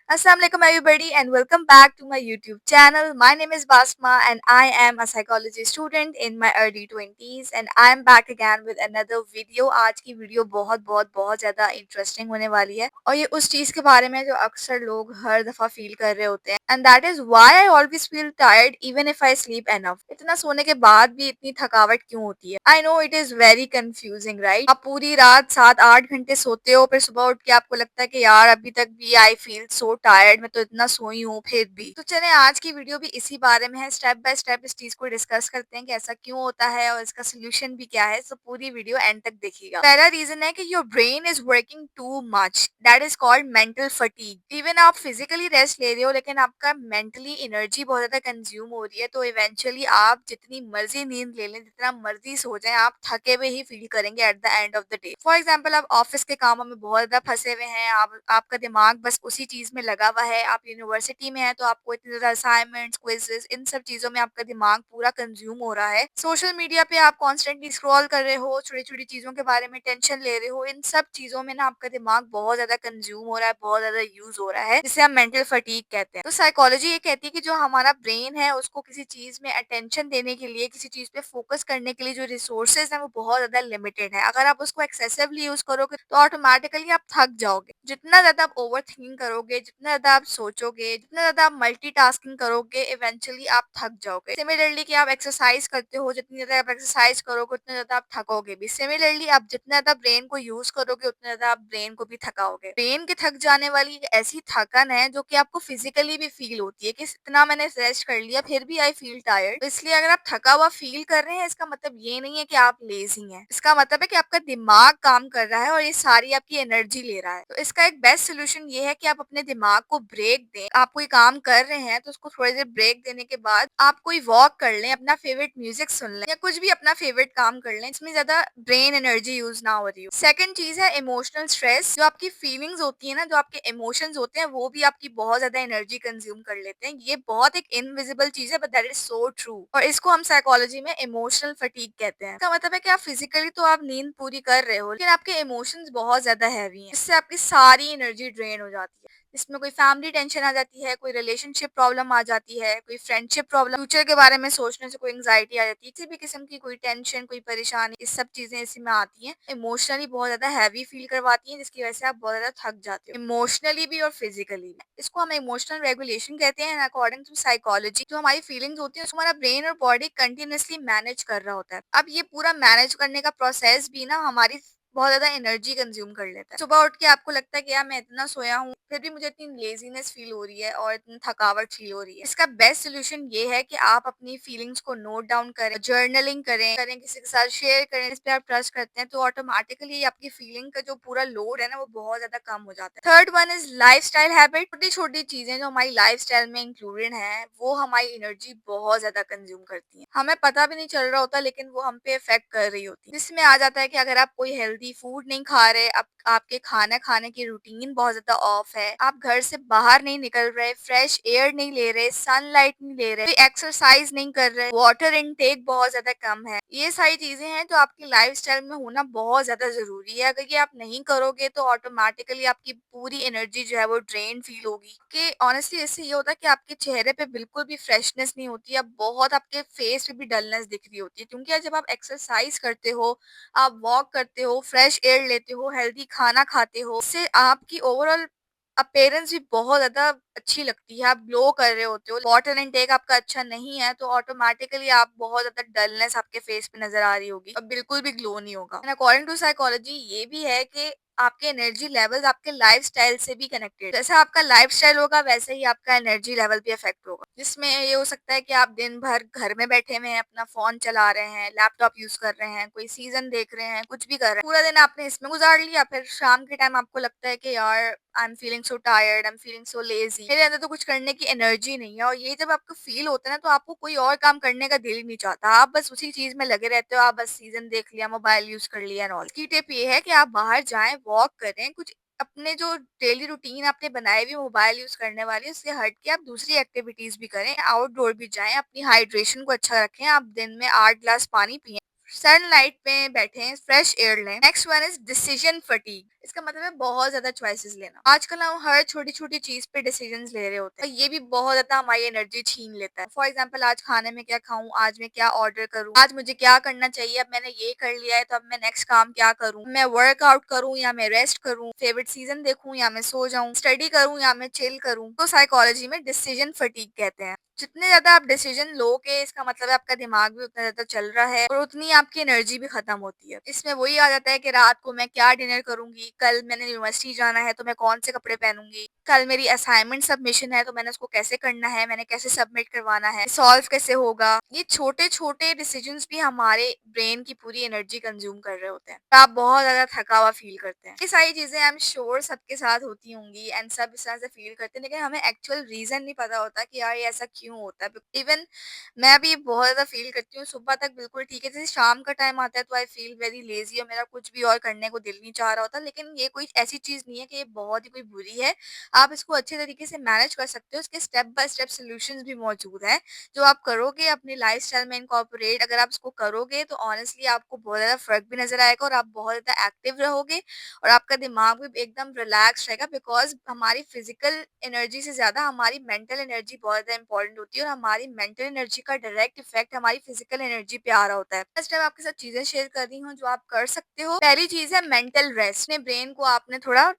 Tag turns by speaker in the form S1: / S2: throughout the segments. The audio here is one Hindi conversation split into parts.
S1: Assalamualaikum everybody and welcome back to my YouTube channel. My name is Basma and I am a psychology student in my early 20s and I am back again with another video. आज की वीडियो बहुत बहुत बहुत ज़्यादा इंटरेस्टिंग होने वाली है और ये उस चीज़ के बारे में जो अक्सर लोग हर दफ़ा फील कर रहे होते हैं and that is why I always feel tired even if I sleep enough. इतना सोने के बाद भी इतनी थकावट क्यों होती है? I know it is very confusing right. आप पूरी रात 7-8 घंटे सोते हो फिर सुबह उठ के आपको लगता है कि यार अभी तक भी आई फील सो टायर्ड, मैं तो इतना सोई हूँ फिर भी। तो चलें आज की वीडियो भी इसी बारे में है, स्टेप बाय स्टेप इस चीज को डिस्कस करते हैं कि ऐसा क्यों होता है और इसका सोल्यूशन भी क्या है। सो पूरी वीडियो एंड तक देखिएगा। पहला रीजन है कि your brain is working too much, that is called mental fatigue. Even आप फिजिकली रेस्ट ले रहे हो लेकिन आपका मेंटली एनर्जी बहुत ज्यादा कंज्यूम हो रही है, तो इवेंचुअली आप जितनी मर्जी नींद ले लें, जितना मर्जी सो जाएं, आप थके हुए ही फील करेंगे at the end of the day. For example आप ऑफिस के कामों में बहुत ज्यादा फंसे हुए हैं, आपका दिमाग बस उसी चीज में लगा हुआ है। आप यूनिवर्सिटी में है तो आपको इतने ज्यादा असाइनमेंट्स, क्विजेस, इन सब चीजों में आपका दिमाग पूरा कंज्यूम हो रहा है। सोशल मीडिया पे आप कॉन्स्टेंटली स्क्रॉल कर रहे हो, छोटी छोटी चीजों के बारे में टेंशन ले रहे हो, इन सब चीजों में ना आपका दिमाग बहुत ज्यादा कंज्यूम हो रहा है, बहुत ज्यादा यूज हो रहा है, जिसे हम मेंटल फटीग कहते हैं। तो साइकोलॉजी ये कहती है कि जो हमारा ब्रेन है उसको किसी चीज में अटेंशन देने के लिए, किसी चीज पे फोकस करने के लिए जो रिसोर्सेज है वो बहुत ज्यादा लिमिटेड है। अगर आप उसको एक्सेसिवली यूज करोगे तो ऑटोमेटिकली आप थक जाओगे। जितना ज्यादा आप ओवर थिंकिंग करोगे, जितना ज्यादा आप सोचोगे, जितना ज्यादा आप मल्टीटास्किंग करोगे, इवेंचुअली आप थक जाओगे। सिमिलरली कि आप एक्सरसाइज करते हो, जितनी ज्यादा आप एक्सरसाइज करोगे उतना ज्यादा आप थकोगे भी। सिमिलरली आप जितना ज्यादा ब्रेन को यूज करोगे उतना ज्यादा आप ब्रेन को भी थकाओगे। ब्रेन के थक जाने वाली एक ऐसी थकन है जो कि आपको फिजिकली भी फील होती है कि इतना मैंने रेस्ट कर लिया फिर भी आई फील टायर्ड। तो इसलिए अगर आप थका हुआ फील कर रहे हैं, इसका मतलब ये नहीं है कि आप लेजी हैं। इसका मतलब है कि आपका दिमाग काम कर रहा है और ये सारी आपकी एनर्जी ले रहा है। तो इसका एक बेस्ट सोल्यूशन ये है कि आप अपने दिमाग को ब्रेक दें। आप कोई काम कर रहे हैं तो उसको थोड़ी देर ब्रेक देने के बाद आप कोई वॉक कर लें, अपना फेवरेट म्यूजिक सुन लें या कुछ भी अपना फेवरेट काम कर लें, इसमें ज्यादा ब्रेन एनर्जी यूज ना हो रही हो। सेकंड चीज है इमोशनल स्ट्रेस। जो आपकी फीलिंग्स होती है ना, जो आपके इमोशंस होते हैं, वो भी आपकी बहुत ज्यादा एनर्जी कंज्यूम कर लेते हैं। ये बहुत एक इनविजिबल चीज है but that is so true, और इसको हम साइकोलॉजी में इमोशनल फटीग कहते हैं। इसका मतलब है कि आप फिजिकली तो आप नींद पूरी कर रहे हो लेकिन आपके इमोशंस बहुत ज्यादा हैवी हैं, जिससे आपकी सारी एनर्जी ड्रेन हो जाती है। इसमें कोई फैमिली टेंशन आ जाती है, कोई रिलेशनशिप प्रॉब्लम आ जाती है, कोई फ्रेंडशिप प्रॉब्लम, फ्यूचर के बारे में सोचने से कोई एंग्जाइटी आ जाती है, किसी भी किस्म की कोई टेंशन, कोई परेशानी, ये सब चीजें इसी में आती हैं। इमोशनली बहुत ज्यादा हैवी फील करवाती हैं, जिसकी वजह से आप बहुत ज्यादा थक जाते हो, इमोशनली भी और फिजिकली भी। इसको हम इमोशनल रेगुलेशन कहते हैं। अकॉर्डिंग टू साइकोलॉजी जो हमारी फीलिंग्स होती है उसको हमारा ब्रेन और बॉडी कंटिन्यूअसली मैनेज कर रहा होता है। अब ये पूरा मैनेज करने का प्रोसेस भी ना हमारी बहुत ज्यादा एनर्जी कंज्यूम कर लेता है। सुबह उठ के आपको लगता है कि यार मैं इतना सोया हूँ फिर भी मुझे इतनी लेजीनेस फील हो रही है और इतनी थकावट फील हो रही है। इसका बेस्ट सोल्यूशन ये है कि आप अपनी फीलिंग्स को नोट डाउन करें, जर्नलिंग करें किसी के साथ शेयर करें, इस पे आप ट्रस्ट करते हैं तो ऑटोमेटिकली आपकी फीलिंग का जो पूरा लोड है ना वो बहुत ज्यादा कम हो जाता है। Third one is lifestyle habit. छोटी छोटी चीजें जो हमारी लाइफस्टाइल में इंक्लूडेड है वो हमारी एनर्जी बहुत ज्यादा कंज्यूम करती है। हमें पता भी नहीं चल रहा होता लेकिन वो हम पे इफेक्ट कर रही होती है। जिसमें आ जाता है कि अगर आप कोई हेल्दी फूड नहीं खा रहे, आप आपके खाना खाने की रूटीन बहुत ज्यादा ऑफ है, आप घर से बाहर नहीं निकल रहे, फ्रेश एयर नहीं ले रहे, सनलाइट नहीं ले रहे, एक्सरसाइज नहीं कर रहे, वाटर इनटेक बहुत ज्यादा कम है, ये सारी चीजें हैं जो आपकी लाइफस्टाइल में होना बहुत ज्यादा जरूरी है। अगर ये आप नहीं करोगे तो ऑटोमेटिकली आपकी पूरी एनर्जी जो है वो ड्रेन फील होगी। कि ऑनेस्टली इससे ये होता है कि आपके चेहरे पे बिल्कुल भी फ्रेशनेस नहीं होती, अब बहुत आपके फेस पे भी डलनेस दिख रही होती है, क्योंकि जब आप एक्सरसाइज करते हो, आप वॉक करते हो, फ्रेश एयर लेते हो, हेल्दी खाना खाते हो, इससे आपकी ओवरऑल अपीयरेंस भी बहुत ज़्यादा अच्छी लगती है, आप ग्लो कर रहे होते हो। वाटर इनटेक आपका अच्छा नहीं है तो ऑटोमेटिकली आप बहुत ज़्यादा डलनेस आपके फेस पे नज़र आ रही होगी और बिल्कुल भी ग्लो नहीं होगा। एंड अकॉर्डिंग टू साइकोलॉजी ये भी है कि आपके एनर्जी लेवल्स आपके लाइफस्टाइल से भी कनेक्टेड। जैसा आपका लाइफस्टाइल होगा वैसे ही आपका एनर्जी लेवल भी इफेक्ट होगा। जिसमें ये हो सकता है कि आप दिन भर घर में बैठे हुए हैं, अपना फोन चला रहे हैं, लैपटॉप यूज कर रहे हैं, कोई सीजन देख रहे हैं, कुछ भी कर रहे हैं, पूरा दिन आपने इसमें गुजार लिया, फिर शाम के टाइम आपको लगता है कि यार I am feeling so tired, I am feeling so lazy, मेरे अंदर तो कुछ करने की एनर्जी नहीं है। और ये जब आपको फील होता है ना तो आपको कोई और काम करने का दिल नहीं चाहता, आप बस उसी चीज में लगे रहते हो, आप बस सीजन देख लिया, मोबाइल यूज कर लिया एंड ऑल। की टिप ये है कि आप बाहर जाएं, वॉक करें, कुछ अपने जो डेली रूटीन आपने बनाए हुई मोबाइल यूज करने वाली उससे हट के आप दूसरी एक्टिविटीज भी करें, आउटडोर भी जाएं, अपनी हाइड्रेशन को अच्छा रखें, आप दिन में 8 ग्लास पानी पिए, सनलाइट में बैठे, फ्रेश एयर लें। Next one is decision fatigue. इसका मतलब है बहुत ज़्यादा चॉइसेस लेना। आजकल हम हर छोटी-छोटी चीज़ पे डिसीजंस ले रहे होते हैं और ये भी बहुत ज़्यादा हमारी एनर्जी छीन लेता है। फॉर एग्जांपल आज खाने में क्या खाऊँ, आज मैं क्या ऑर्डर करूँ, आज मुझे क्या करना चाहिए, अब मैंने ये कर लिया है तो अब मैं नेक्स्ट काम क्या करूँ? मैं वर्कआउट करूँ या मैं रेस्ट करूँ? फेवरेट सीज़न देखूँ या मैं सो जाऊँ? स्टडी करूँ या मैं चिल करूँ? तो साइकोलॉजी में डिसीजन फटीग कहते हैं। जितने ज़्यादा आप डिसीजन लोगे इसका मतलब है आपका दिमाग भी उतना ज़्यादा चल रहा है और उतनी आपकी एनर्जी भी खत्म होती है। इसमें वही आ जाता है कि रात को मैं क्या डिनर करूँगी, कल मैंने यूनिवर्सिटी जाना है तो मैं कौन से कपड़े पहनूँगी, कल मेरी असाइनमेंट सबमिशन है तो मैंने उसको कैसे करना है, मैंने कैसे सबमिट करवाना है, सॉल्व कैसे होगा। ये छोटे-छोटे डिसीजंस भी हमारे ब्रेन की पूरी एनर्जी कंज्यूम कर रहे होते हैं। तो आप बहुत ज़्यादा थका हुआ फील करते हैं। ये सारी चीज़ें आई एम श्योर सबके साथ होती होंगी एंड सब इस तरह से फील करते हैं लेकिन हमें एक्चुअल रीज़न नहीं पता होता कि यार ये ऐसा क्यों होता है। इवन मैं भी बहुत ज़्यादा फ़ील करती हूँ, सुबह तक बिल्कुल ठीक है, जैसे शाम का टाइम आता है तो आई फ़ील वेरी लेज़ी और मेरा कुछ भी और करने को दिल नहीं चाह रहा होता। लेकिन ये कोई ऐसी चीज़ नहीं है कि ये बहुत ही कोई बुरी है, आप इसको अच्छे तरीके से मैनेज कर सकते हो, इसके स्टेप बाय स्टेप सॉल्यूशंस भी मौजूद हैं, जो आप करोगे अपनी लाइफ़स्टाइल में इनकॉर्पोरेट अगर आप इसको करोगे तो ऑनेस्टली आपको बहुत ज़्यादा फ़र्क भी नज़र आएगा और आप बहुत ज़्यादा एक्टिव रहोगे और आपका दिमाग भी एकदम रिलैक्स रहेगा बिकॉज़ हमारी फिज़िकल एनर्जी से ज़्यादा हमारी मेंटल एनर्जी बहुत ज़्यादा इंपॉर्टेंट होती है और हमारी मेंटल एनर्जी का डायरेक्ट इफ़ेक्ट हमारी फिज़िकल एनर्जी पे आ रहा होता है। फर्स्ट टाइम आपके साथ चीज़ें शेयर कर रही हूँ जो आप कर सकते हो। पहली चीज़ है मेंटल रेस्ट। अपने ब्रेन को आपने थोड़ा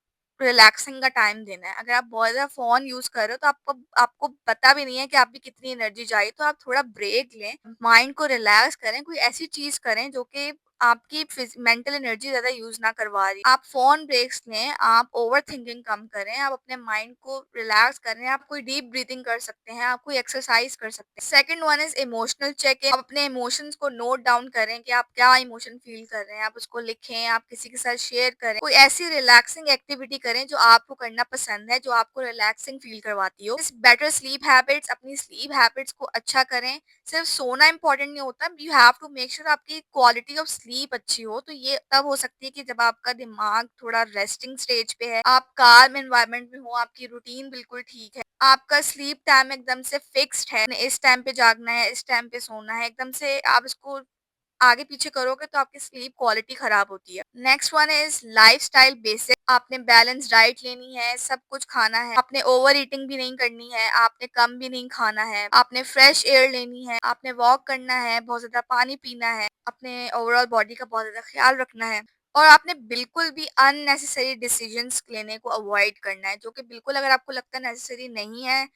S1: रिलैक्सिंग का टाइम देना है। अगर आप बहुत ज़्यादा फ़ोन यूज़ कर रहे हो तो आपको आपको पता भी नहीं है कि आपकी कितनी एनर्जी जा रही है, तो आप थोड़ा ब्रेक लें, माइंड को रिलैक्स करें, कोई ऐसी चीज़ करें जो कि आपकी मेंटल एनर्जी ज़्यादा यूज़ ना करवा रही। आप फ़ोन ब्रेक्स लें, आप ओवरथिंकिंग कम करें, आप अपने माइंड को रिलैक्स करें, आप कोई डीप ब्रीथिंग कर सकते हैं, आप कोई एक्सरसाइज कर सकते हैं। Second one is emotional check in. आप अपने इमोशंस को नोट डाउन करें कि आप क्या इमोशन फील कर रहे हैं, आप उसको लिखें, आप किसी के साथ शेयर करें। कोई ऐसी रिलैक्सिंग एक्टिविटी करें जो आपको करना पसंद है, जो आपको रिलैक्सिंग फील करवाती हो। बेटर स्लीप हैबिट्स, अपनी स्लीप हैबिट्स को अच्छा करें। सिर्फ सोना इम्पोर्टेंट नहीं होता, you have to make sure आपकी क्वालिटी ऑफ स्लीप अच्छी हो। तो ये तब हो सकती है कि जब आपका दिमाग थोड़ा रेस्टिंग स्टेज पे है, आप काम एनवायरनमेंट में हो, आपकी रूटीन बिल्कुल ठीक है, आपका स्लीप टाइम एकदम से फिक्स्ड है, इस टाइम पे जागना है, इस टाइम पे सोना है, एकदम से आप इसको आगे पीछे करोगे तो आपकी स्लीप क्वालिटी खराब होती है। Next one is lifestyle basic. आपने बैलेंस डाइट लेनी है, सब कुछ खाना है, आपने ओवर ईटिंग भी नहीं करनी है, आपने कम भी नहीं खाना है, आपने फ्रेश एयर लेनी है, आपने वॉक करना है, बहुत ज्यादा पानी पीना है, अपने ओवरऑल बॉडी का बहुत ज्यादा ख्याल रखना है और आपने बिल्कुल भी अननेसेसरी डिसीजंस लेने को अवॉइड करना है, जो कि बिल्कुल अगर आपको लगता है नेसेसरी नहीं है,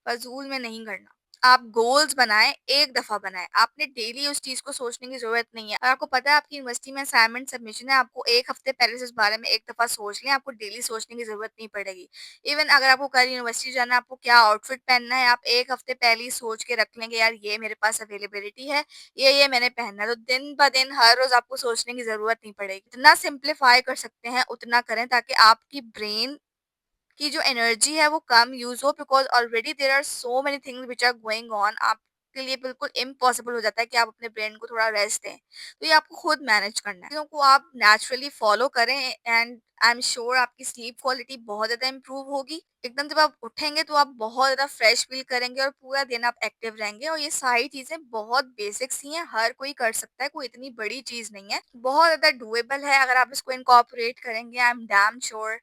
S1: फजूल में नहीं करना। आप गोल्स बनाएँ, एक दफ़ा बनाएँ। आपने डेली उस चीज़ को सोचने की ज़रूरत नहीं है। अगर आपको पता है आपकी यूनिवर्सिटी में असाइनमेंट सबमिशन है, आपको 1 हफ़्ते पहले से उस बारे में एक दफ़ा सोच लें, आपको डेली सोचने की ज़रूरत नहीं पड़ेगी। इवन अगर आपको कल यूनिवर्सिटी जाना है, आपको क्या आउटफिट पहनना है, आप 1 हफ़्ते पहले ही सोच के रख लें कि यार ये मेरे पास अवेलेबिलिटी है, ये मैंने पहनना है। तो दिन-ब-दिन हर रोज़ आपको सोचने की ज़रूरत नहीं पड़ेगी। जितना सिम्प्लीफाई कर सकते हैं, उतना करें ताकि आपकी ब्रेन की जो एनर्जी है वो कम यूज़ हो because already there are so many things which are going on. आपके लिए बिल्कुल इम्पॉसिबल हो जाता है कि आप अपने ब्रेन को थोड़ा रेस्ट दें। तो ये आपको खुद मैनेज करना है। चीज़ों को आप नेचुरली फॉलो करें एंड आई एम श्योर आपकी स्लीप क्वालिटी बहुत ज़्यादा इम्प्रूव होगी। एकदम जब आप उठेंगे तो आप बहुत ज़्यादा फ्रेश फील करेंगे और पूरा दिन आप एक्टिव रहेंगे और ये सारी चीज़ें बहुत बेसिक्स ही हैं, हर कोई कर सकता है, कोई इतनी बड़ी चीज़ नहीं है। बहुत ज़्यादा डूएबल है अगर आप इसको इनकॉर्पोरेट करेंगे। आई एम डैम श्योर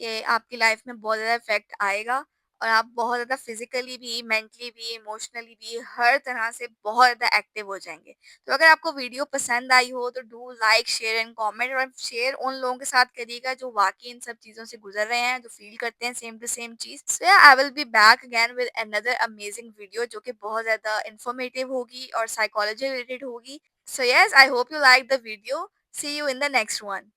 S1: कि आपकी लाइफ में बहुत ज़्यादा इफ़ेक्ट आएगा और आप बहुत ज़्यादा फिज़िकली भी, मेंटली भी, इमोशनली भी हर तरह से बहुत ज़्यादा एक्टिव हो जाएँगे। तो अगर आपको वीडियो पसंद आई हो तो do like, share and comment और शेयर उन लोगों के साथ करिएगा जो वाक़ई इन सब चीज़ों से गुज़र रहे हैं, जो फ़ील करते हैं सेम टू सेम चीज़। सो या I will be back again with another amazing video जो कि बहुत ज़्यादा इन्फॉर्मेटिव होगी और साइकोलॉजी रिलेटेड होगी। So yes, I hope you like the video. See you in the next one.